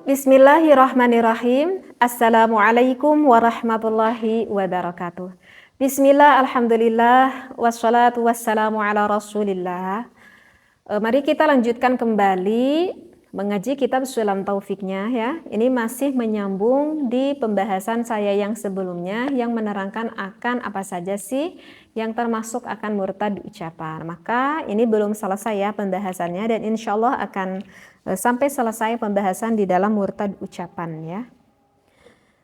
Bismillahirrahmanirrahim. Assalamualaikum warahmatullahi wabarakatuh. Bismillah, alhamdulillah, wassalatu wassalamu ala rasulillah. Mari kita lanjutkan kembali mengaji kitab Sulam Taufiknya ya. Ini masih menyambung di pembahasan saya yang sebelumnya yang menerangkan akan apa saja sih yang termasuk akan murtad ucapan. Maka ini belum selesai ya pembahasannya dan insya Allah akan sampai selesai pembahasan di dalam murtad ucapan ya.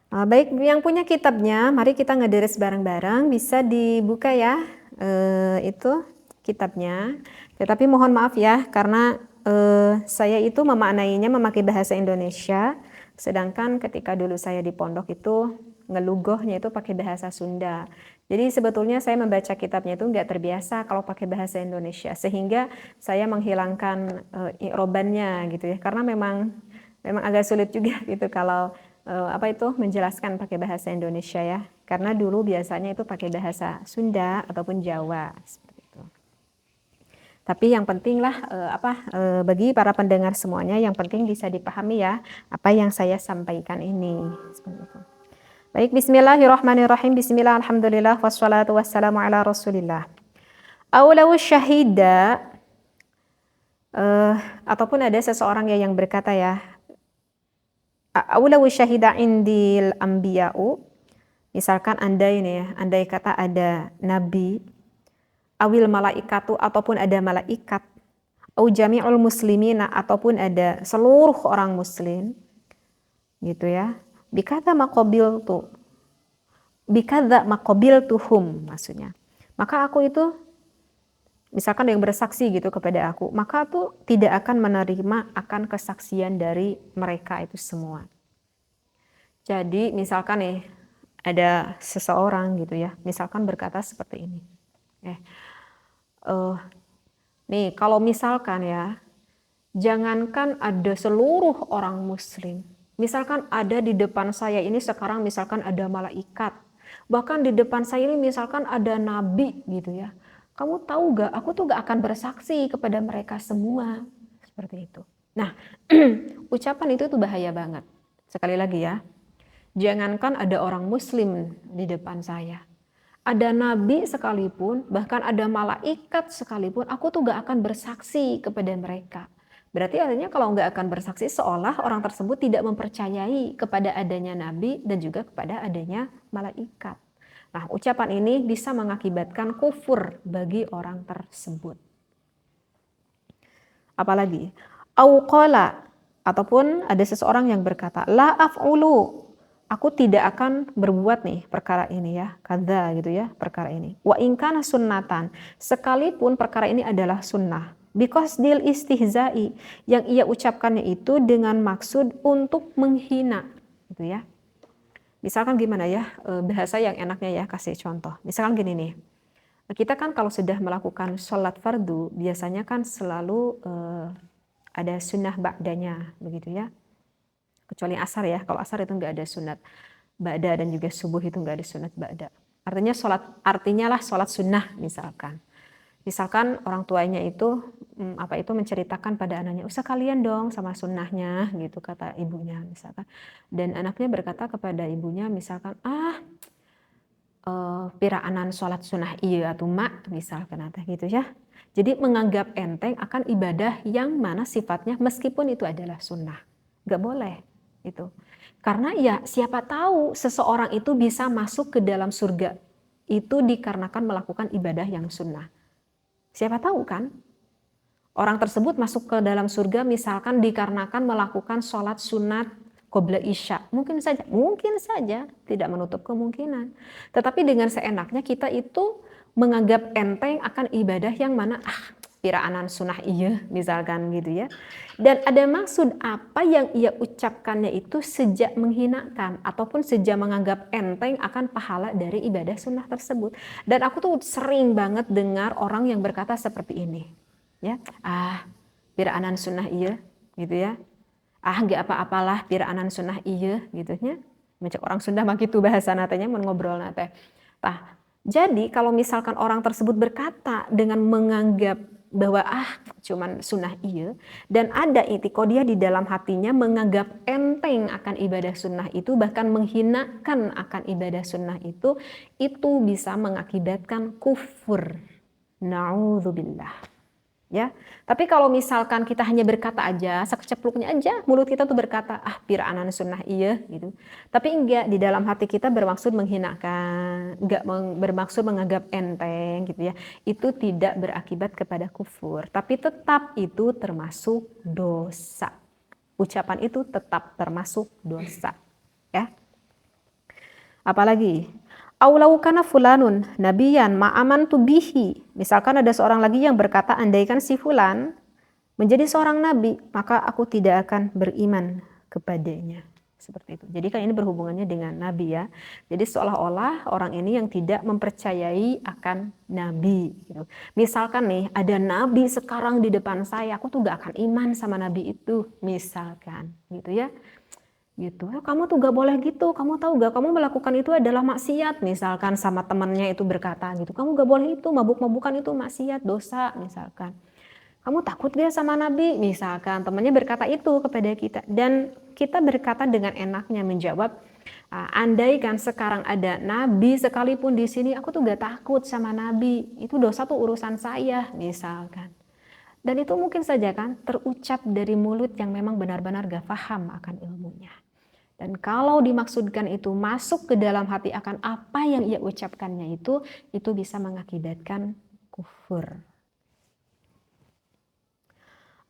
Baik, yang punya kitabnya, mari kita ngederes bareng-bareng, bisa dibuka ya itu kitabnya. Tetapi mohon maaf ya, karena saya itu memaknainya memakai bahasa Indonesia, sedangkan ketika dulu saya di pondok itu ngelugohnya itu pakai bahasa Sunda. Jadi sebetulnya saya membaca kitabnya itu nggak terbiasa kalau pakai bahasa Indonesia, sehingga saya menghilangkan i'robannya gitu ya, karena memang agak sulit juga gitu kalau menjelaskan pakai bahasa Indonesia ya, karena dulu biasanya itu pakai bahasa Sunda ataupun Jawa seperti itu. Tapi yang penting lah bagi para pendengar semuanya, yang penting bisa dipahami ya apa yang saya sampaikan ini seperti itu. Baik, bismillahirrahmanirrahim. Bismillah, alhamdulillah, wassalatu wassalamu ala rasulillah. Awlawu syahida, ataupun ada seseorang yang berkata ya, awlawu syahida indil ambiya'u, misalkan andai nih ya, andai kata ada nabi, awil malaikatu ataupun ada malaikat, au jami'ul muslimina ataupun ada seluruh orang muslim, gitu ya. Bikadza maqabiltuhum maksudnya. Maka aku itu misalkan yang bersaksi gitu kepada aku, maka aku tidak akan menerima akan kesaksian dari mereka itu semua. Jadi misalkan nih ada seseorang gitu ya, misalkan berkata seperti ini. Nih kalau misalkan ya, jangankan ada seluruh orang muslim, misalkan ada di depan saya ini sekarang misalkan ada malaikat, bahkan di depan saya ini misalkan ada nabi gitu ya, kamu tahu gak, aku tuh gak akan bersaksi kepada mereka semua, seperti itu. Nah, ucapan itu tuh bahaya banget. Sekali lagi ya, jangankan ada orang muslim di depan saya, ada nabi sekalipun, bahkan ada malaikat sekalipun, aku tuh gak akan bersaksi kepada mereka. Berarti artinya kalau gak akan bersaksi, seolah orang tersebut tidak mempercayai kepada adanya nabi dan juga kepada adanya malaikat. Nah, ucapan ini bisa mengakibatkan kufur bagi orang tersebut. Apalagi, auqala, ataupun ada seseorang yang berkata, la af'ulu, aku tidak akan berbuat nih perkara ini ya, kadza gitu ya, perkara ini. Wa in kana sunnatan, sekalipun perkara ini adalah sunnah. Because dil istihza'i, yang ia ucapkannya itu dengan maksud untuk menghina, gitu ya. Misalkan gimana ya, bahasa yang enaknya ya, kasih contoh. Misalkan gini nih, kita kan kalau sudah melakukan sholat fardu, biasanya kan selalu ada sunnah ba'danya, begitu ya. Kecuali asar ya, kalau asar itu nggak ada sunat ba'da dan juga subuh itu nggak ada sunat ba'da. Artinya sholat sunnah misalkan orang tuanya itu menceritakan pada anaknya, usah kalian dong sama sunnahnya gitu kata ibunya misalkan, dan anaknya berkata kepada ibunya misalkan piraanan sholat sunnah iya atau mak misalkan gitu ya. Jadi menganggap enteng akan ibadah yang mana sifatnya meskipun itu adalah sunnah, nggak boleh itu. Karena ya siapa tahu seseorang itu bisa masuk ke dalam surga itu dikarenakan melakukan ibadah yang sunnah. Siapa tahu kan? Orang tersebut masuk ke dalam surga misalkan dikarenakan melakukan sholat sunat qobla isya. Mungkin saja, tidak menutup kemungkinan. Tetapi dengan seenaknya kita itu menganggap enteng akan ibadah yang mana piraanan sunnah iya misalkan gitu ya. Dan ada maksud apa yang ia ucapkannya itu sejak menghinakan ataupun sejak menganggap enteng akan pahala dari ibadah sunnah tersebut. Dan aku tuh sering banget dengar orang yang berkata seperti ini ya, piraanan sunnah iya gitu ya, nggak apa-apalah piraanan sunnah iya gitu ya. Macam orang Sunda mah gitu bahasa natanya ngobrol nate. Jadi kalau misalkan orang tersebut berkata dengan menganggap bahwa cuman sunnah iya, dan ada i'tiqadiyah di dalam hatinya menganggap enteng akan ibadah sunnah itu, bahkan menghinakan akan ibadah sunnah itu bisa mengakibatkan kufur. Na'udzubillah. Ya, tapi kalau misalkan kita hanya berkata aja, sekecepluknya aja, mulut kita tuh berkata, piraanan sunnah iya, gitu. Tapi enggak, di dalam hati kita bermaksud menghinakan, enggak bermaksud menganggap enteng, gitu ya. Itu tidak berakibat kepada kufur, tapi tetap itu termasuk dosa. Ucapan itu tetap termasuk dosa, ya. Apalagi? Aulau kana fulanun nabiyan ma'amantu bihi. Misalkan ada seorang lagi yang berkata, andaikan si fulan menjadi seorang nabi, maka aku tidak akan beriman kepadanya. Seperti itu. Jadi kan ini berhubungannya dengan nabi ya. Jadi seolah-olah orang ini yang tidak mempercayai akan nabi. Gitu. Misalkan nih ada nabi sekarang di depan saya, aku tuh gak akan iman sama nabi itu. Misalkan gitu ya. Gitu, kamu tuh gak boleh gitu, kamu tahu gak, kamu melakukan itu adalah maksiat, misalkan sama temannya itu berkata gitu, kamu gak boleh itu, mabuk-mabukan itu maksiat, dosa, misalkan. Kamu takut gak sama Nabi, misalkan temannya berkata itu kepada kita, dan kita berkata dengan enaknya menjawab, andai kan sekarang ada Nabi sekalipun di sini, aku tuh gak takut sama Nabi, itu dosa tuh urusan saya, misalkan. Dan itu mungkin saja kan terucap dari mulut yang memang benar-benar gak paham akan ilmunya. Dan kalau dimaksudkan itu masuk ke dalam hati akan apa yang ia ucapkannya itu bisa mengakibatkan kufur.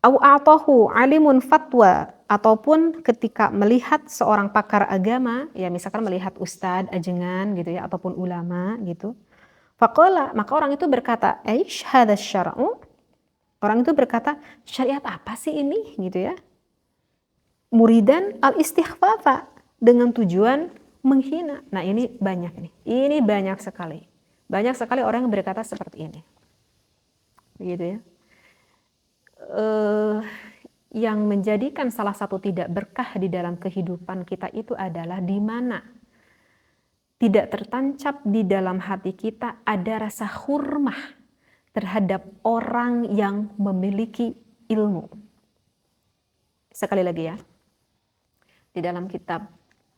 Au a'tahu alimun fatwa, ataupun ketika melihat seorang pakar agama, ya misalkan melihat ustadz, ajengan gitu ya, ataupun ulama gitu. Faqala, maka orang itu berkata, "Aish hadzal syar'u?" Orang itu berkata, syariat apa sih ini gitu ya? Muridan al-istighfafa, dengan tujuan menghina. Nah ini banyak nih, ini banyak sekali. Banyak sekali orang yang berkata seperti ini. Begitu ya. Yang menjadikan salah satu tidak berkah di dalam kehidupan kita itu adalah di mana tidak tertancap di dalam hati kita ada rasa hurmah terhadap orang yang memiliki ilmu. Sekali lagi ya. Di dalam kitab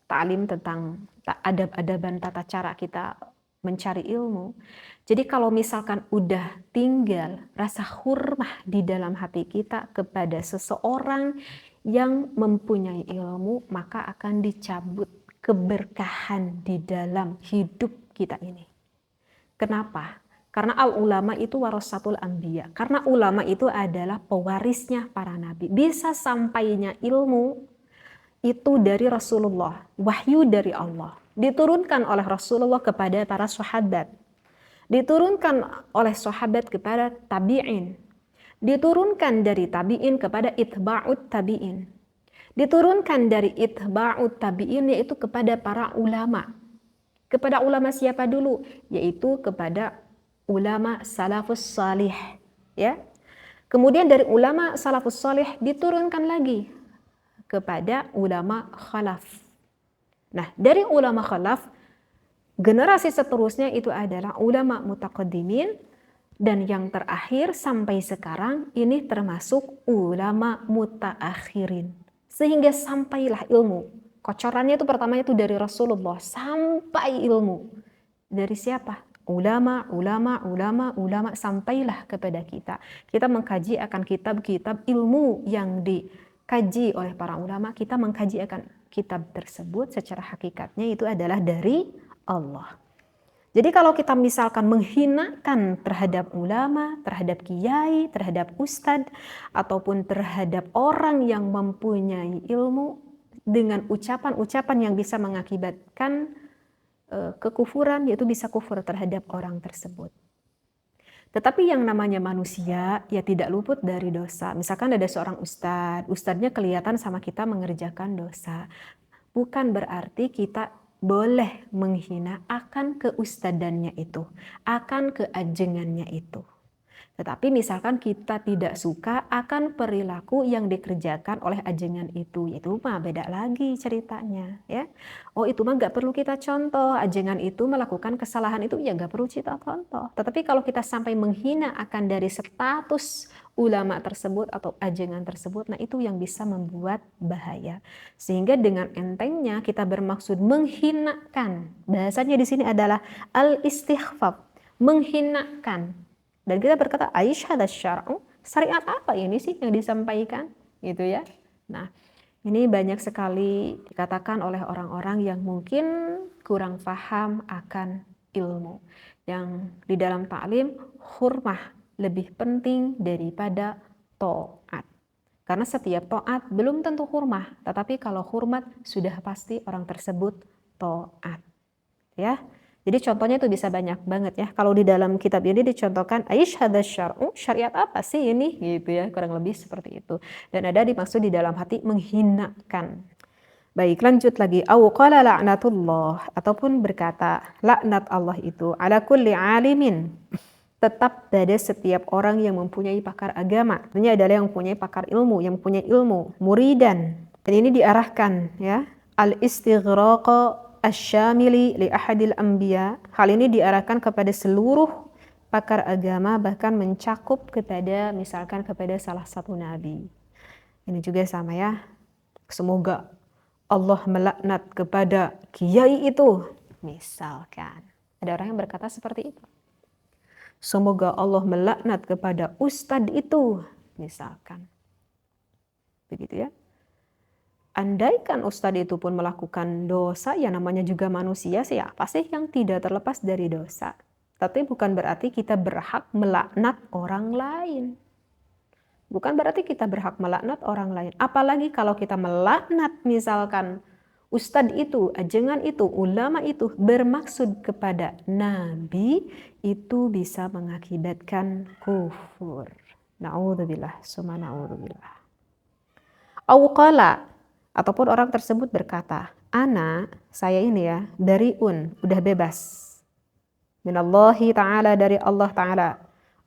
ta'lim tentang adab-adaban tata cara kita mencari ilmu. Jadi kalau misalkan udah tinggal rasa hurmah di dalam hati kita kepada seseorang yang mempunyai ilmu, maka akan dicabut keberkahan di dalam hidup kita ini. Kenapa? Karena al-ulama itu warasatul anbiya. Karena ulama itu adalah pewarisnya para nabi. Bisa sampainya ilmu itu dari Rasulullah, wahyu dari Allah, diturunkan oleh Rasulullah kepada para sahabat, diturunkan oleh sahabat kepada tabi'in, diturunkan dari tabi'in kepada itba'ut tabi'in, diturunkan dari itba'ut tabi'in yaitu kepada para ulama. Kepada ulama siapa dulu? Yaitu kepada ulama salafus salih, ya. Kemudian dari ulama salafus salih diturunkan lagi kepada ulama khalaf. Nah, dari ulama khalaf, generasi seterusnya itu adalah ulama mutaqaddimin, dan yang terakhir sampai sekarang ini termasuk ulama mutaakhirin. Sehingga sampailah ilmu. Kocorannya itu pertama itu dari Rasulullah sampai ilmu. Dari siapa? Ulama sampailah kepada kita. Kita mengkaji akan kitab-kitab ilmu yang dikaji oleh para ulama, kita mengkaji akan kitab tersebut secara hakikatnya itu adalah dari Allah. Jadi kalau kita misalkan menghinakan terhadap ulama, terhadap kiai, terhadap ustadz, ataupun terhadap orang yang mempunyai ilmu dengan ucapan-ucapan yang bisa mengakibatkan kekufuran, yaitu bisa kufur terhadap orang tersebut. Tetapi yang namanya manusia ya tidak luput dari dosa. Misalkan ada seorang ustadznya kelihatan sama kita mengerjakan dosa. Bukan berarti kita boleh menghina akan keustadannya itu, akan keajengannya itu. Tetapi misalkan kita tidak suka akan perilaku yang dikerjakan oleh ajengan itu mah beda lagi ceritanya ya. Oh itu mah nggak perlu kita contoh, ajengan itu melakukan kesalahan itu ya nggak perlu kita contoh. Tetapi kalau kita sampai menghina akan dari status ulama tersebut atau ajengan tersebut, nah itu yang bisa membuat bahaya. Sehingga dengan entengnya kita bermaksud menghinakan. Bahasanya di sini adalah al-istighfaf, menghinakan. Dan kita berkata, Aisyah syar'u, syariat apa ini sih yang disampaikan? Gitu ya. Nah, ini banyak sekali dikatakan oleh orang-orang yang mungkin kurang paham akan ilmu. Yang di dalam ta'lim, hurmah lebih penting daripada ta'at. Karena setiap ta'at belum tentu hurmah, tetapi kalau hormat sudah pasti orang tersebut ta'at. Ya. Jadi contohnya itu bisa banyak banget ya. Kalau di dalam kitab ini dicontohkan Aisyah syar'u, syariat apa sih ini? Gitu ya, kurang lebih seperti itu. Dan ada dimaksud di dalam hati menghinakan. Baik, lanjut lagi. Au qala la'natullah, ataupun berkata laknat Allah itu ala kulli alimin, tetap pada setiap orang yang mempunyai pakar agama. Artinya adalah yang mempunyai pakar ilmu, yang mempunyai ilmu, muridan. Dan ini diarahkan ya, al-istighraq asyamili li ahadil anbiya. Hal ini diarahkan kepada seluruh pakar agama, bahkan mencakup kepada misalkan kepada salah satu nabi. Ini juga sama ya. Semoga Allah melaknat kepada kiai itu. Misalkan ada orang yang berkata seperti itu. Semoga Allah melaknat kepada ustadz itu. Misalkan. Begitu ya. Andaikan ustadz itu pun melakukan dosa, ya namanya juga manusia, siapa sih yang tidak terlepas dari dosa? Tapi bukan berarti kita berhak melaknat orang lain. Bukan berarti kita berhak melaknat orang lain. Apalagi kalau kita melaknat misalkan ustadz itu, ajengan itu, ulama itu bermaksud kepada nabi, itu bisa mengakibatkan kufur. Na'udzubillah, summa na'udzubillah. Auqala, ataupun orang tersebut berkata, ana, saya ini ya, bariun, udah bebas. Minallahi ta'ala, dari Allah ta'ala.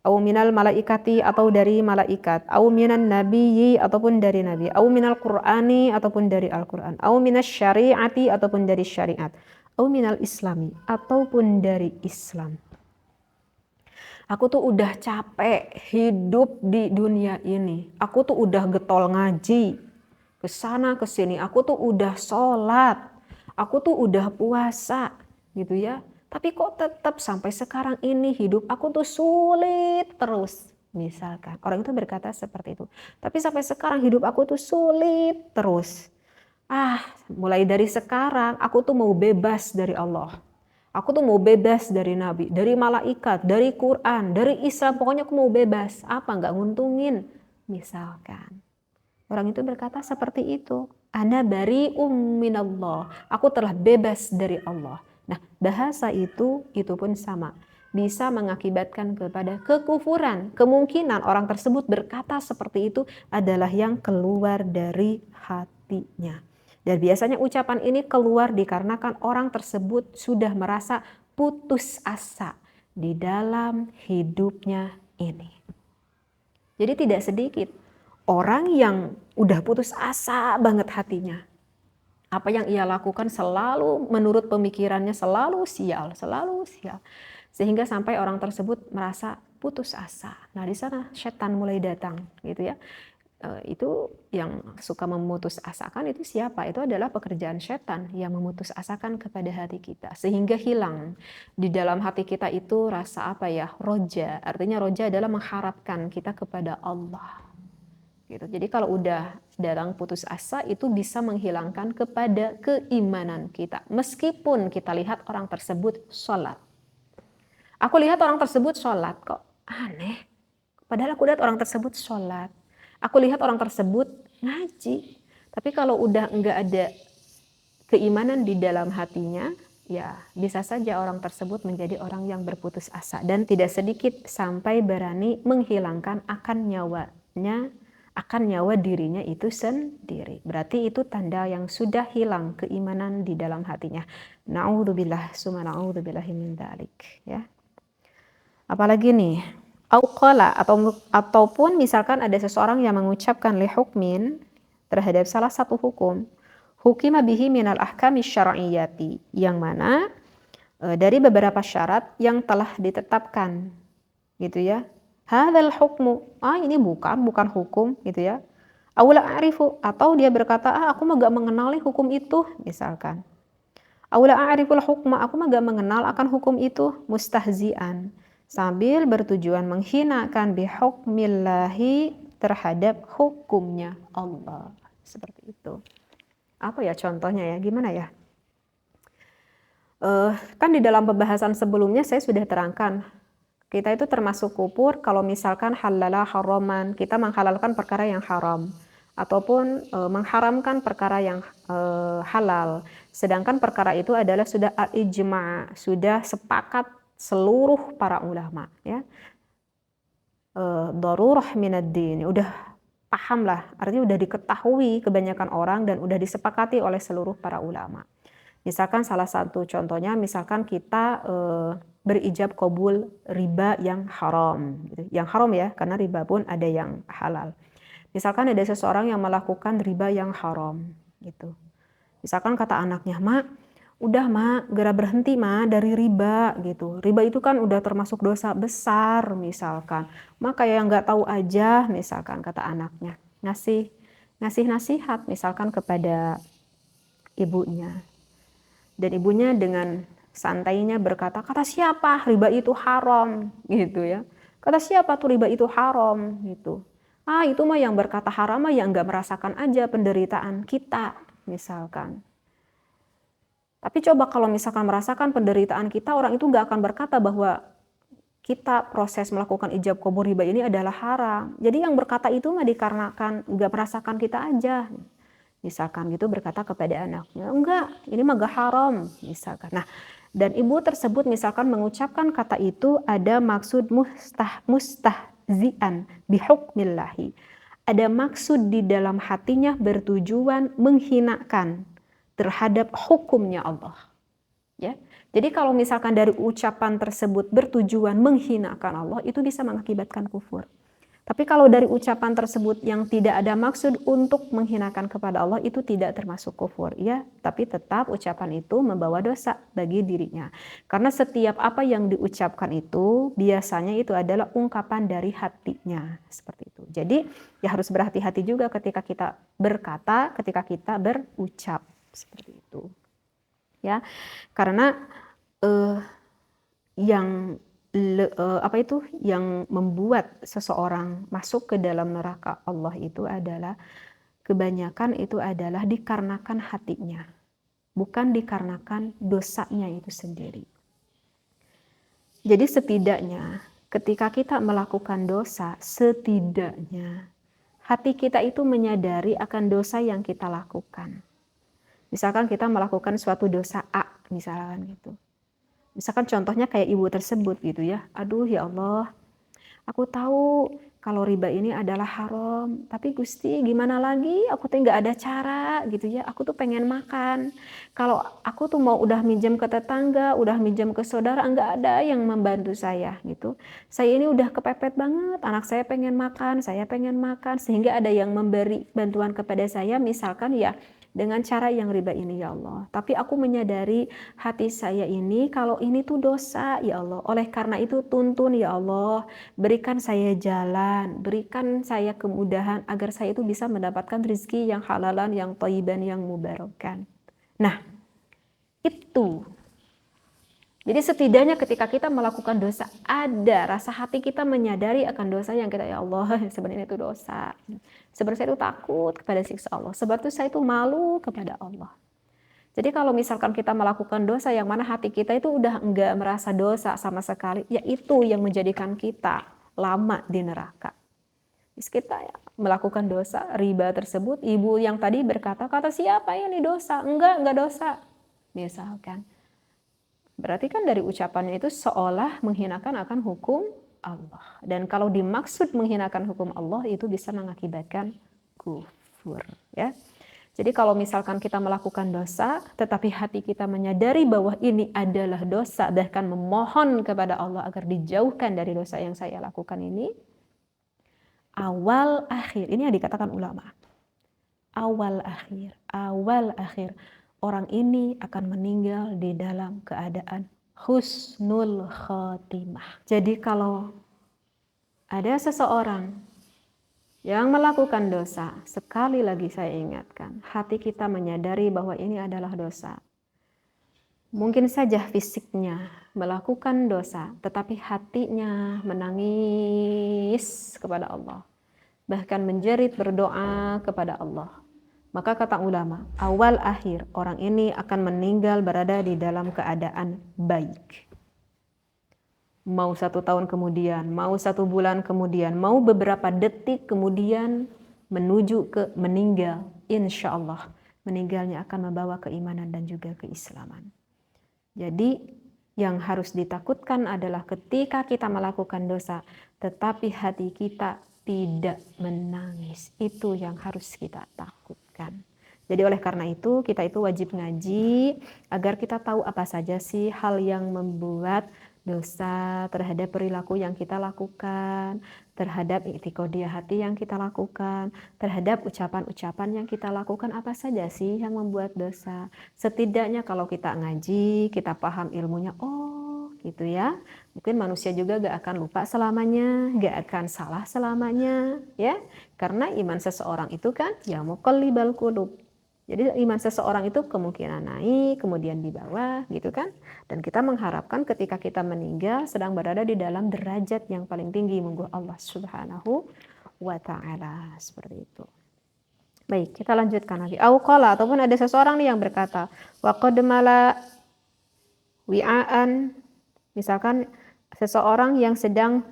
Au minal malaikati, atau dari malaikat. Au minan nabiyyi, ataupun dari nabi. Au minal qur'ani, ataupun dari Al-Quran. Au minas syari'ati, ataupun dari syariat. Au minal islami, ataupun dari Islam. Aku tuh udah capek hidup di dunia ini. Aku tuh udah getol ngaji. Kesana kesini, aku tuh udah sholat, aku tuh udah puasa, gitu ya. Tapi kok tetap sampai sekarang ini hidup aku tuh sulit terus. Misalkan, orang itu berkata seperti itu. Tapi sampai sekarang hidup aku tuh sulit terus. Mulai dari sekarang aku tuh mau bebas dari Allah. Aku tuh mau bebas dari Nabi, dari malaikat, dari Quran, dari Islam. Pokoknya aku mau bebas. Apa nggak nguntungin? Misalkan. Orang itu berkata seperti itu. Ana bari'um minallah. Aku telah bebas dari Allah. Nah, bahasa itu pun sama. Bisa mengakibatkan kepada kekufuran. Kemungkinan orang tersebut berkata seperti itu adalah yang keluar dari hatinya. Dan biasanya ucapan ini keluar dikarenakan orang tersebut sudah merasa putus asa di dalam hidupnya ini. Jadi tidak sedikit orang yang udah putus asa banget hatinya. Apa yang ia lakukan selalu menurut pemikirannya selalu sial. Sehingga sampai orang tersebut merasa putus asa. Nah, di sana setan mulai datang, gitu ya. Itu yang suka memutus asakan itu siapa? Itu adalah pekerjaan setan yang memutus asakan kepada hati kita. Sehingga hilang di dalam hati kita itu rasa apa ya? Roja. Artinya roja adalah mengharapkan kita kepada Allah. Gitu. Jadi kalau udah datang putus asa itu bisa menghilangkan kepada keimanan kita. Meskipun kita lihat orang tersebut sholat. Aku lihat orang tersebut sholat kok aneh. Padahal aku lihat orang tersebut sholat. Aku lihat orang tersebut ngaji. Tapi kalau udah nggak ada keimanan di dalam hatinya, ya bisa saja orang tersebut menjadi orang yang berputus asa. Dan tidak sedikit sampai berani menghilangkan akan nyawanya, akan nyawa dirinya itu sendiri. Berarti itu tanda yang sudah hilang keimanan di dalam hatinya. Na'udzubillah, summa na'udzubillahi min dzalik, ya. Apalagi nih, Ataupun misalkan ada seseorang yang mengucapkan li hukmin terhadap salah satu hukum, hukima bihi minal ahkami syar'iyyati, yang mana dari beberapa syarat yang telah ditetapkan gitu ya. Hadzal hukmu, ini bukan hukum gitu ya. Aula a'rifu, atau dia berkata, aku mah gak mengenali hukum itu misalkan. Aula a'riful hukma, aku mah gak mengenal akan hukum itu, mustahzian, sambil bertujuan menghinakan bihukmillahi, terhadap hukumnya Allah. Seperti itu. Apa ya contohnya ya? Gimana ya? Kan di dalam pembahasan sebelumnya saya sudah terangkan, kita itu termasuk kufur kalau misalkan halala haraman, kita menghalalkan perkara yang haram, ataupun mengharamkan perkara yang halal. Sedangkan perkara itu adalah sudah al-ijma', sudah sepakat seluruh para ulama ya. Darurah minad din, udah paham lah, artinya udah diketahui kebanyakan orang dan udah disepakati oleh seluruh para ulama. Misalkan salah satu contohnya, misalkan kita berijab qabul riba yang haram, gitu. Yang haram ya, karena riba pun ada yang halal. Misalkan ada seseorang yang melakukan riba yang haram, gitu. Misalkan kata anaknya, "Mak, udah Mak, segera berhenti Mak dari riba," gitu. Riba itu kan udah termasuk dosa besar misalkan. Mak kayak yang nggak tahu aja misalkan kata anaknya. Ngasih nasihat misalkan kepada ibunya. Dan ibunya dengan santainya berkata, kata siapa riba itu haram gitu ya. Kata siapa tuh riba itu haram gitu. Itu mah yang berkata haram mah yang nggak merasakan aja penderitaan kita misalkan. Tapi coba kalau misalkan merasakan penderitaan kita, orang itu nggak akan berkata bahwa kita proses melakukan ijab qabul riba ini adalah haram. Jadi yang berkata itu mah dikarenakan nggak merasakan kita aja. Misalkan gitu berkata kepada anaknya, enggak, ini mah gak haram, misalkan. Nah, dan ibu tersebut misalkan mengucapkan kata itu ada maksud mustahzian bihukmillahi. Ada maksud di dalam hatinya bertujuan menghinakan terhadap hukumnya Allah. Ya. Jadi kalau misalkan dari ucapan tersebut bertujuan menghinakan Allah, itu bisa mengakibatkan kufur. Tapi kalau dari ucapan tersebut yang tidak ada maksud untuk menghinakan kepada Allah, itu tidak termasuk kufur ya, tapi tetap ucapan itu membawa dosa bagi dirinya. Karena setiap apa yang diucapkan itu biasanya itu adalah ungkapan dari hatinya, seperti itu. Jadi ya harus berhati-hati juga ketika kita berkata, ketika kita berucap, seperti itu. Ya. Karena yang membuat seseorang masuk ke dalam neraka Allah itu adalah kebanyakan itu adalah dikarenakan hatinya, bukan dikarenakan dosanya itu sendiri. Jadi setidaknya ketika kita melakukan dosa, setidaknya hati kita itu menyadari akan dosa yang kita lakukan. Misalkan kita melakukan suatu dosa A, misalkan gitu. Misalkan contohnya kayak ibu tersebut gitu ya. Aduh ya Allah, aku tahu kalau riba ini adalah haram. Tapi Gusti gimana lagi, aku tuh nggak ada cara gitu ya. Aku tuh pengen makan. Kalau aku tuh mau udah minjem ke tetangga, udah minjem ke saudara, nggak ada yang membantu saya gitu. Saya ini udah kepepet banget, anak saya pengen makan, saya pengen makan. Sehingga ada yang memberi bantuan kepada saya misalkan ya, dengan cara yang riba ini ya Allah. Tapi aku menyadari hati saya ini kalau ini tuh dosa ya Allah. Oleh karena itu tuntun ya Allah. Berikan saya jalan, berikan saya kemudahan agar saya itu bisa mendapatkan rezeki yang halalan, yang thayyiban, yang mubarakan. Nah, itu. Jadi setidaknya ketika kita melakukan dosa, ada rasa hati kita menyadari akan dosa yang kita, ya Allah, sebenarnya itu dosa. Sebenarnya saya itu takut kepada siksa Allah. Sebab itu saya itu malu kepada Allah. Jadi kalau misalkan kita melakukan dosa yang mana hati kita itu udah enggak merasa dosa sama sekali, ya itu yang menjadikan kita lama di neraka. Terus kita ya, melakukan dosa, riba tersebut, ibu yang tadi berkata, kata siapa ini dosa? Enggak dosa. Misalkan. Berarti kan dari ucapannya itu seolah menghinakan akan hukum Allah. Dan kalau dimaksud menghinakan hukum Allah itu bisa mengakibatkan kufur. Ya. Jadi kalau misalkan kita melakukan dosa, tetapi hati kita menyadari bahwa ini adalah dosa, bahkan memohon kepada Allah agar dijauhkan dari dosa yang saya lakukan ini, awal akhir, ini yang dikatakan ulama. Awal akhir, orang ini akan meninggal di dalam keadaan husnul khotimah. Jadi kalau ada seseorang yang melakukan dosa, sekali lagi saya ingatkan, hati kita menyadari bahwa ini adalah dosa. Mungkin saja fisiknya melakukan dosa, tetapi hatinya menangis kepada Allah. Bahkan menjerit berdoa kepada Allah. Maka kata ulama, awal akhir orang ini akan meninggal berada di dalam keadaan baik. Mau 1 tahun kemudian, mau 1 bulan kemudian, mau beberapa detik kemudian menuju ke meninggal, insya Allah meninggalnya akan membawa keimanan dan juga keislaman. Jadi yang harus ditakutkan adalah ketika kita melakukan dosa, tetapi hati kita tidak menangis. Itu yang harus kita takutkan. Jadi oleh karena itu kita itu wajib ngaji agar kita tahu apa saja sih hal yang membuat dosa terhadap perilaku yang kita lakukan, terhadap i'tiqadiyah hati yang kita lakukan, terhadap ucapan-ucapan yang kita lakukan, apa saja sih yang membuat dosa. Setidaknya kalau kita ngaji, kita paham ilmunya, oh gitu ya. Mungkin manusia juga gak akan lupa selamanya, gak akan salah selamanya, ya. Karena iman seseorang itu kan ya muqallibal qulub. Jadi iman seseorang itu kemungkinan naik, kemudian di bawah gitu kan. Dan kita mengharapkan ketika kita meninggal sedang berada di dalam derajat yang paling tinggi munggu Allah Subhanahu wa ta'ala. Seperti itu. Baik, kita lanjutkan lagi. Qala, ataupun ada seseorang nih yang berkata, wa qad mala wi'aan, misalkan seseorang yang sedang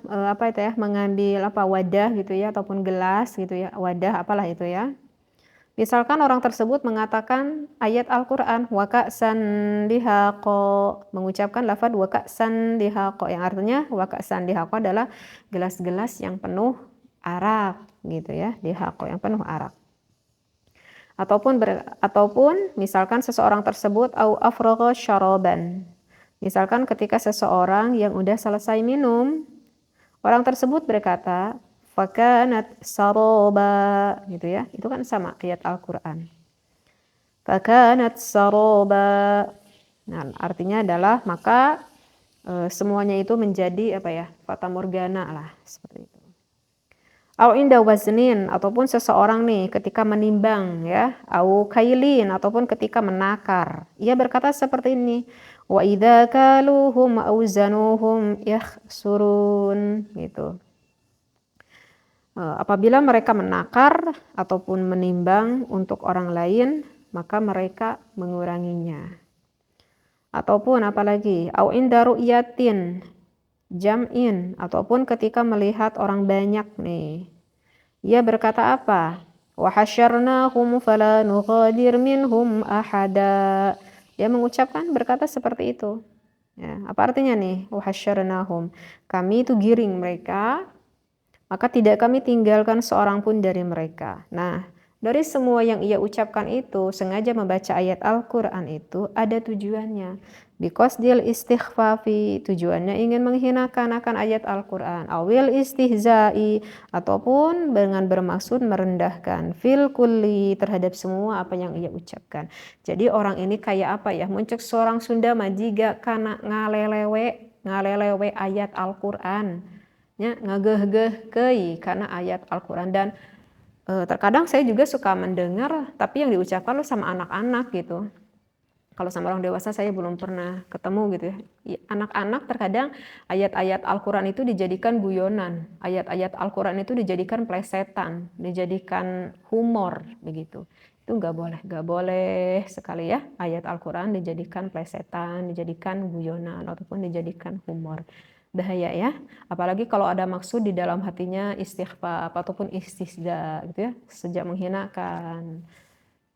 mengambil wadah gitu ya, ataupun gelas gitu ya, wadah apalah itu ya. Misalkan orang tersebut mengatakan ayat Al-Quran wa ka'san dihaqo, mengucapkan lafaz wa ka'san dihaqo, yang artinya wa ka'san dihaqo adalah gelas-gelas yang penuh arak gitu ya, dihaqo yang penuh arak. Ataupun misalkan seseorang tersebut au afragha syaraban. Misalkan ketika seseorang yang udah selesai minum, orang tersebut berkata fakanat saroba gitu ya, itu kan sama ayat Al-Quran. Fakanat saroba, nah artinya adalah maka semuanya itu menjadi fata morgana lah, seperti itu. Au inda waznin, ataupun seseorang nih ketika menimbang ya, au kailin, ataupun ketika menakar, ia berkata seperti ini, wa idza kaluhum au zanuhum yakhsurun gitu. Apabila mereka menakar ataupun menimbang untuk orang lain, maka mereka menguranginya. Ataupun apalagi, au inda ru'yatin jam'in, ataupun ketika melihat orang banyak nih. Ia berkata apa? Wa hasyarnahum fala nughadir minhum ahada. Dia berkata seperti itu. Ya, apa artinya nih? Wa hasyarnahum. Kami itu giring mereka, maka tidak kami tinggalkan seorang pun dari mereka. Nah, dari semua yang ia ucapkan itu, sengaja membaca ayat Al-Quran itu ada tujuannya. Biqasdil istighfafi, tujuannya ingin menghinakan akan ayat Al-Quran. Awil istihza'i, ataupun dengan bermaksud merendahkan. Fil kulli, terhadap semua apa yang ia ucapkan. Jadi orang ini kayak apa ya? Muncul seorang Sunda majiga kana ngalelewe ayat Al-Quran. Ya, ngageh-geh karena ayat Al-Quran. Dan terkadang saya juga suka mendengar, tapi yang diucapkan sama anak-anak gitu. Kalau sama orang dewasa saya belum pernah ketemu gitu ya. Anak-anak terkadang ayat-ayat Al-Quran itu dijadikan guyonan, ayat-ayat Al-Quran itu dijadikan plesetan, dijadikan humor begitu. Itu nggak boleh sekali ya ayat Al-Quran dijadikan plesetan, dijadikan guyonan ataupun dijadikan humor. Bahaya ya, apalagi kalau ada maksud di dalam hatinya istighfar ataupun istihza gitu ya, sejak menghinakan,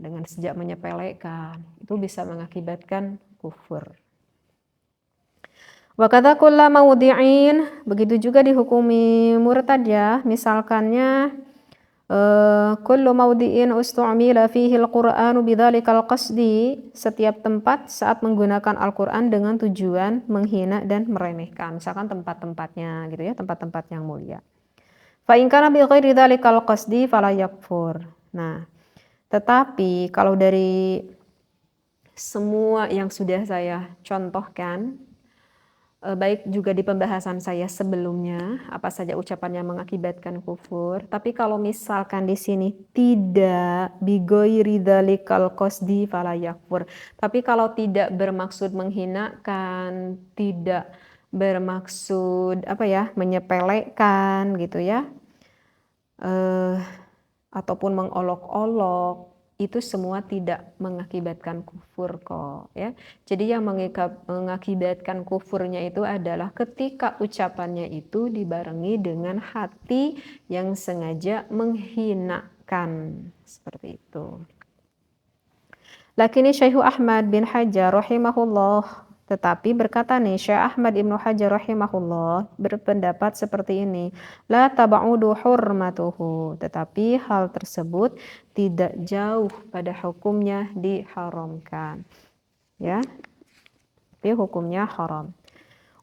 dengan sejak menyepelekan, itu bisa mengakibatkan kufur. Wa kadza kulla mawdi'in, begitu juga dihukumi murtad ya, misalkannya Kullu mawdi'in ustu'mila fihi al-Qur'anu bidzalikal qasdi, setiap tempat saat menggunakan Al-Qur'an dengan tujuan menghina dan meremehkan. Misalkan tempat-tempatnya gitu ya, tempat-tempat yang mulia. Fa in kana bi ghairi dzalikal qasdi fala yakfur. Nah, tetapi kalau dari semua yang sudah saya contohkan, baik juga di pembahasan saya sebelumnya, apa saja ucapan yang mengakibatkan kufur. Tapi kalau misalkan di sini tidak bi ghairi dzalikal qasdi fala yakfur. Tapi kalau tidak bermaksud menghinakan, tidak bermaksud menyepelekan gitu ya. Ataupun mengolok-olok, itu semua tidak mengakibatkan kufur kok ya. Jadi yang mengakibatkan kufurnya itu adalah ketika ucapannya itu dibarengi dengan hati yang sengaja menghinakan, seperti itu. Lakini Syekh Ahmad bin Hajar rahimahullah, tetapi berkata nih Syekh Ahmad Ibnu Hajar rahimahullah berpendapat seperti ini, la tab'udu hurmatuhu, tetapi hal tersebut tidak jauh pada hukumnya diharamkan. Ya. Tapi hukumnya haram.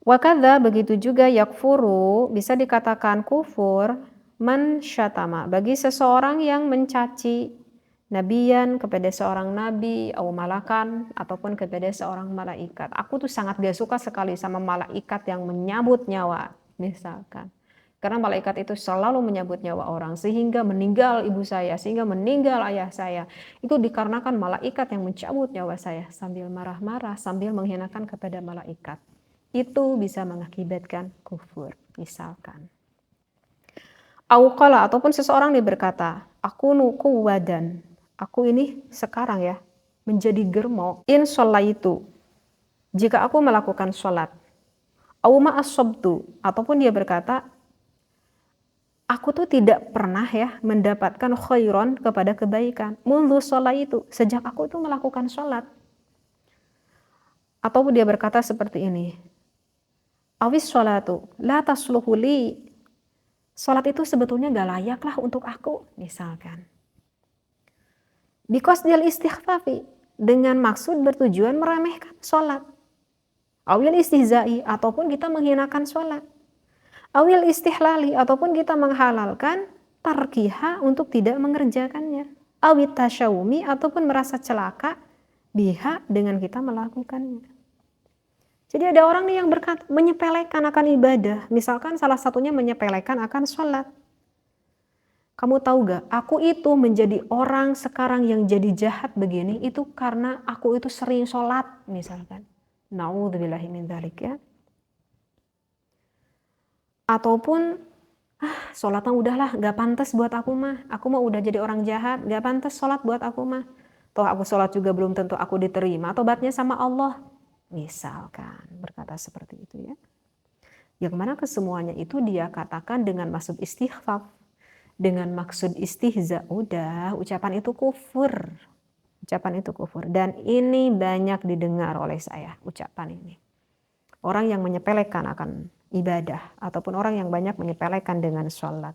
Wa kadza, begitu juga yakfuru, bisa dikatakan kufur man syatama, bagi seseorang yang mencaci nabiyan, kepada seorang nabi, atau malakan, ataupun kepada seorang malaikat. Aku tuh sangat gak suka sekali sama malaikat yang menyabut nyawa, misalkan. Karena malaikat itu selalu menyabut nyawa orang, sehingga meninggal ibu saya, sehingga meninggal ayah saya. Itu dikarenakan malaikat yang mencabut nyawa saya, sambil marah-marah, sambil menghinakan kepada malaikat. Itu bisa mengakibatkan kufur, misalkan. Auqala, ataupun seseorang dia berkata, aku nuku wadan, aku ini sekarang ya menjadi germo, in sholaitu, jika aku melakukan sholat. Au ma asobtu, ataupun dia berkata, aku tuh tidak pernah ya mendapatkan khairon, kepada kebaikan, mundu sholaitu, sejak aku itu melakukan sholat. Ataupun dia berkata seperti ini, awis sholatu la tasluhu li, sholat itu sebetulnya gak layak lah untuk aku, misalkan. Biqasdil istighfafi, dengan maksud bertujuan meremehkan sholat. Awil istihzai, ataupun kita menghinakan sholat. Awil istihlali, ataupun kita menghalalkan tarkiha, untuk tidak mengerjakannya. Awit tasyawumi, ataupun merasa celaka biha, dengan kita melakukannya. Jadi ada orang nih yang berkata, menyepelekan akan ibadah. Misalkan salah satunya menyepelekan akan sholat. Kamu tahu gak, aku itu menjadi orang sekarang yang jadi jahat begini, itu karena aku itu sering sholat, misalkan. Na'udzubillahi min dzalik ya. Ataupun, sholatnya udahlah, gak pantas buat aku mah. Aku mah udah jadi orang jahat, gak pantas sholat buat aku mah. Toh aku sholat juga belum tentu aku diterima, tobatnya sama Allah. Misalkan, berkata seperti itu ya. Yang mana kesemuanya itu dia katakan dengan maksud istighfar, dengan maksud istihza, udah ucapan itu kufur. Ucapan itu kufur. Dan ini banyak didengar oleh saya, ucapan ini. Orang yang menyepelekan akan ibadah, ataupun orang yang banyak menyepelekan dengan sholat.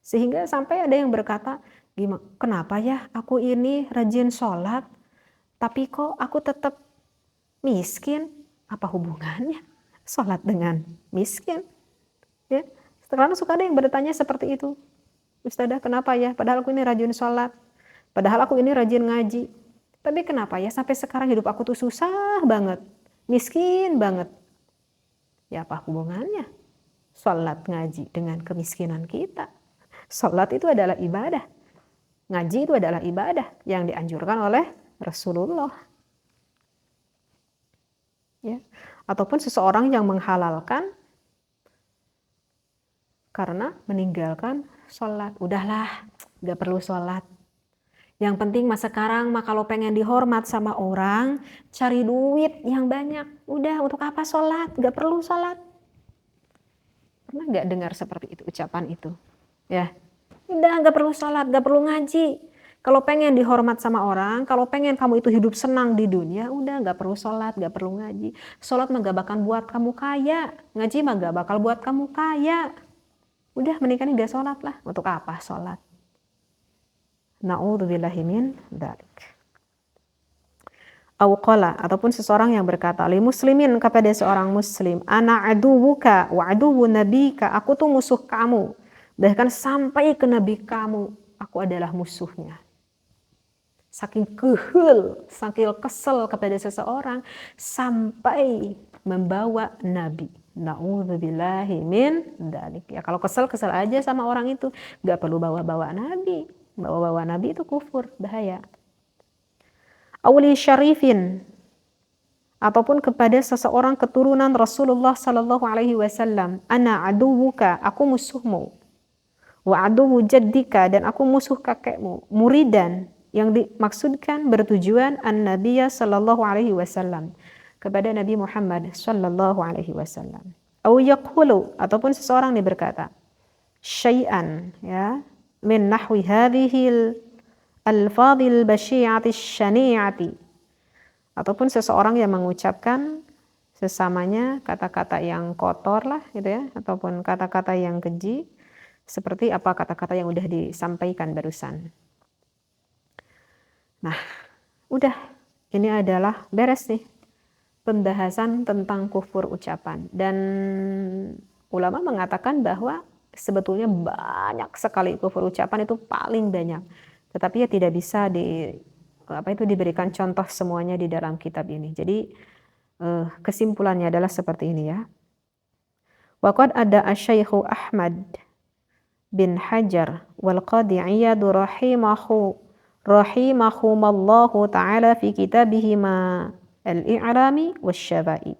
Sehingga sampai ada yang berkata, gimana, kenapa ya aku ini rajin sholat, tapi kok aku tetap miskin? Apa hubungannya sholat dengan miskin? Ya. Karena suka ada yang bertanya seperti itu. Ustadzah, kenapa ya? Padahal aku ini rajin sholat. Padahal aku ini rajin ngaji. Tapi kenapa ya sampai sekarang hidup aku tuh susah banget. Miskin banget. Ya apa hubungannya sholat ngaji dengan kemiskinan kita? Sholat itu adalah ibadah. Ngaji itu adalah ibadah yang dianjurkan oleh Rasulullah. Ya. Ataupun seseorang yang menghalalkan karena meninggalkan sholat. Udahlah, gak perlu sholat. Yang penting mah sekarang mah kalau pengen dihormat sama orang, cari duit yang banyak. Udah, untuk apa sholat? Gak perlu sholat. Pernah gak dengar seperti itu, ucapan itu? Ya, udah gak perlu sholat, gak perlu ngaji. Kalau pengen dihormat sama orang, kalau pengen kamu itu hidup senang di dunia, udah gak perlu sholat, gak perlu ngaji. Sholat mah gak bakal buat kamu kaya. Ngaji mah gak bakal buat kamu kaya. Udah menikah nggak sholat lah. Untuk apa sholat? Na'udzubillahi min dzalik. Qala, ataupun seseorang yang berkata li muslimin kepada seorang muslim, ana aduwuka wa aduwu nabika, aku tuh musuh kamu, bahkan sampai ke nabi kamu aku adalah musuhnya. Saking kehul, saking kesel kepada seseorang sampai membawa nabi. Na'udzubillahi min dzalik. Ya kalau kesel aja sama orang itu, nggak perlu bawa-bawa nabi. Bawa-bawa nabi itu kufur, bahaya. Auli syarifin, ataupun kepada seseorang keturunan Rasulullah sallallahu alaihi wasallam, ana aduwuka, aku musuhmu, wa aduwu jaddika, dan aku musuh kakekmu, muridan, yang dimaksudkan bertujuan an-nabiyya sallallahu alaihi wasallam, kepada Nabi Muhammad sallallahu alaihi wasallam. Au yaqulu, ataupun seseorang ini berkata syai'an, ya, min nahwi hadhil al-fadil basyi'ati syani'ati, ataupun seseorang yang mengucapkan sesamanya kata-kata yang kotor lah gitu ya, ataupun kata-kata yang keji seperti apa kata-kata yang udah disampaikan barusan. Nah, udah, ini adalah beres nih pembahasan tentang kufur ucapan, dan ulama mengatakan bahwa sebetulnya banyak sekali kufur ucapan, itu paling banyak. Tetapi ya tidak bisa diberikan contoh semuanya di dalam kitab ini. Jadi kesimpulannya adalah seperti ini ya. Waqad ada asy-Syaikh Ahmad bin Hajar wal Qadhi Iyad rahimahumallahu taala fi kitabihima al-i'rami wasy-syafa'i.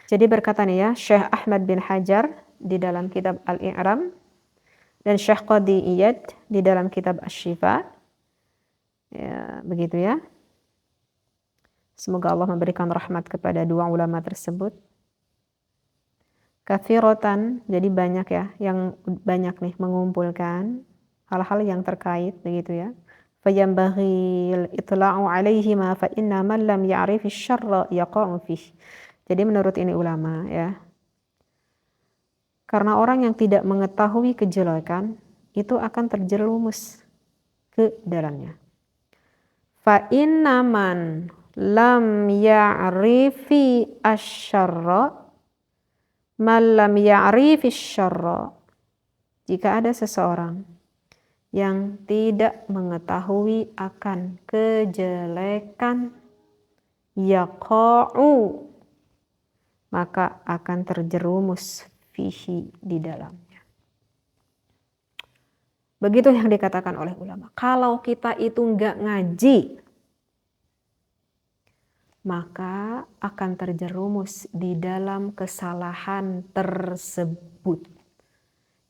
Jadi berkata nih ya, Syekh Ahmad bin Hajar di dalam kitab Al-I'ram dan Syekh Qadhi Iyad di dalam kitab Asy-Syifa. Ya, begitu ya. Semoga Allah memberikan rahmat kepada dua ulama tersebut. Katsiratan, jadi banyak ya, yang banyak nih mengumpulkan hal-hal yang terkait begitu ya. Fayambaghi itla'u 'alaihima fa inna man lam ya'rif asy-syarra yaqa'u fih. Jadi menurut ini ulama ya, karena orang yang tidak mengetahui kejelekan itu akan terjerumus ke dalamnya. Fa inna man lam ya'rifi asy-syarra, man lam ya'rifi asy-syarra, jika ada seseorang yang tidak mengetahui akan kejelekan, yaqa'u, maka akan terjerumus fihi, di dalamnya. Begitu yang dikatakan oleh ulama. Kalau kita itu enggak ngaji, maka akan terjerumus di dalam kesalahan tersebut.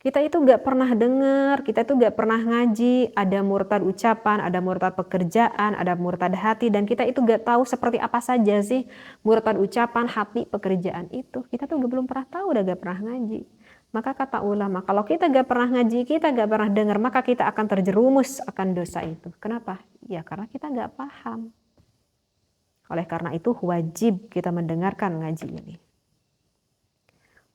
Kita itu enggak pernah dengar, kita itu enggak pernah ngaji, ada murtad ucapan, ada murtad pekerjaan, ada murtad hati, dan kita itu enggak tahu seperti apa saja sih murtad ucapan, hati, pekerjaan itu. Kita tuh belum pernah tahu, udah enggak pernah ngaji. Maka kata ulama, kalau kita gak pernah ngaji, kita gak pernah dengar, maka kita akan terjerumus akan dosa itu. Kenapa? Ya karena kita gak paham. Oleh karena itu wajib kita mendengarkan ngaji ini.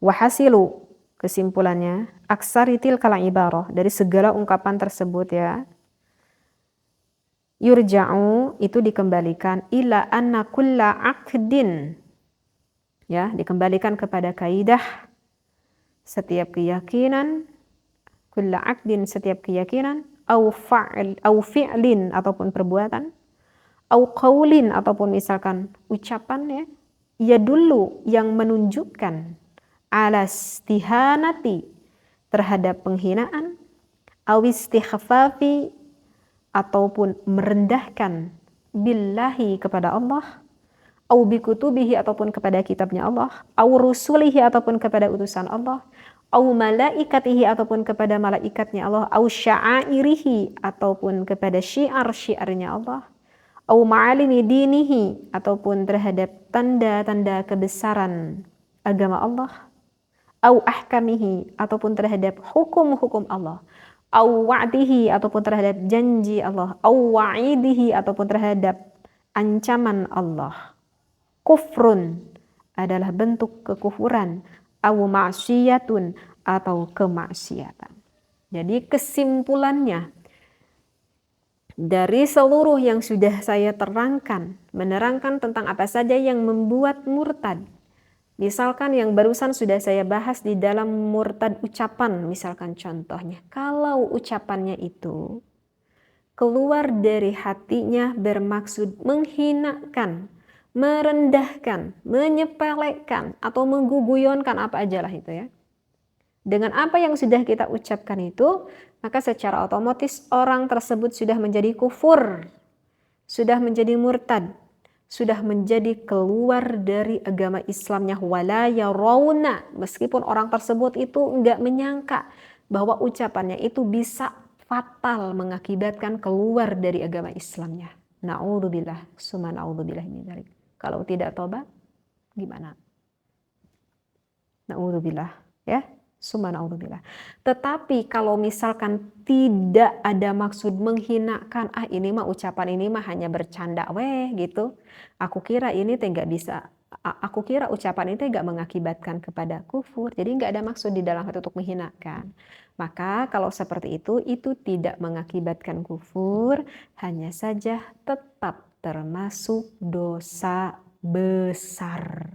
Wahasilu, kesimpulannya, aksaritil kala ibarah, dari segala ungkapan tersebut ya, yurja'u, itu dikembalikan, ila anna kulla aqdin, ya, dikembalikan kepada kaidah, setiap keyakinan, kulla aqdin, setiap keyakinan, au fi'lin, ataupun perbuatan, au qaulin, ataupun misalkan ucapan ya dulu yang menunjukkan ala istihanati, terhadap penghinaan, au istighfafi, ataupun merendahkan billahi, kepada Allah, au bikutubihi, ataupun kepada kitabnya Allah, au rusulihi, ataupun kepada utusan Allah, au malaikatihi, ataupun kepada malaikatnya Allah, au sya'airihi, ataupun kepada syiar-syiarnya Allah, au ma'alimi dinihi, ataupun terhadap tanda-tanda kebesaran agama Allah, au ahkamihi, ataupun terhadap hukum-hukum Allah, au wa'dihi, ataupun terhadap janji Allah, au wa'idihi, ataupun terhadap ancaman Allah. Kufrun adalah bentuk kekufuran, au ma'siyatun, atau kemaksiatan. Jadi kesimpulannya, dari seluruh yang sudah saya terangkan, menerangkan tentang apa saja yang membuat murtad. Misalkan yang barusan sudah saya bahas di dalam murtad ucapan, misalkan contohnya. Kalau ucapannya itu keluar dari hatinya bermaksud menghinakan, merendahkan, menyepelekan, atau mengguguyonkan apa aja lah itu ya. Dengan apa yang sudah kita ucapkan itu, maka secara otomatis orang tersebut sudah menjadi kufur, sudah menjadi murtad, sudah menjadi keluar dari agama Islamnya. Wala yarawna, meskipun orang tersebut itu enggak menyangka bahwa ucapannya itu bisa fatal mengakibatkan keluar dari agama Islamnya. Na'udzubillah, summa na'udzubillah min dzalik. Kalau tidak tobat, gimana? Na'udzubillah, ya. Subhanallah. Tetapi kalau misalkan tidak ada maksud menghinakan, ini mah ucapan ini mah hanya bercanda weh gitu. Aku kira ini teh nggak bisa, aku kira ucapan ini teh nggak mengakibatkan kepada kufur. Jadi nggak ada maksud di dalam hati untuk menghinakan. Maka kalau seperti itu tidak mengakibatkan kufur, hanya saja tetap termasuk dosa besar.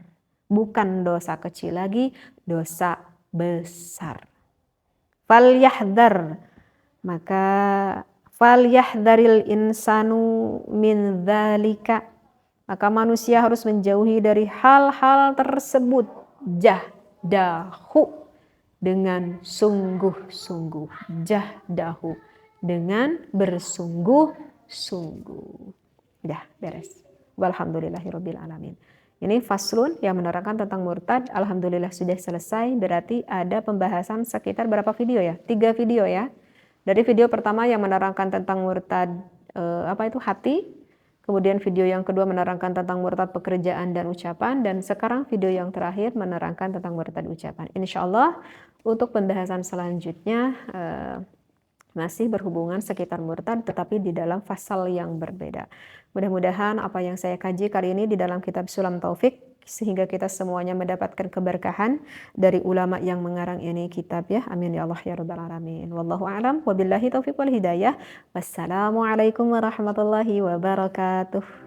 Bukan dosa kecil lagi, dosa besar. Falyahdhar, maka falyahdharil insanu min dzalika, maka manusia harus menjauhi dari hal-hal tersebut jahdahu, dengan sungguh-sungguh, jahdahu, dengan bersungguh-sungguh. Udah beres. Walhamdulillahirabbil alamin. Ini faslun yang menerangkan tentang murtad. Alhamdulillah sudah selesai. Berarti ada pembahasan sekitar berapa video ya? 3 video ya. Dari video pertama yang menerangkan tentang murtad hati. Kemudian video yang kedua menerangkan tentang murtad pekerjaan dan ucapan. Dan sekarang video yang terakhir menerangkan tentang murtad ucapan. Insya Allah untuk pembahasan selanjutnya masih berhubungan sekitar murtad, tetapi di dalam pasal yang berbeda. Mudah-mudahan apa yang saya kaji kali ini di dalam kitab Sulam Taufik, sehingga kita semuanya mendapatkan keberkahan dari ulama yang mengarang ini kitab ya. Amin ya Allah ya rabbal alamin. Wallahu a'lam, wabillahi taufiq wal hidayah. Wassalamualaikum warahmatullahi wabarakatuh.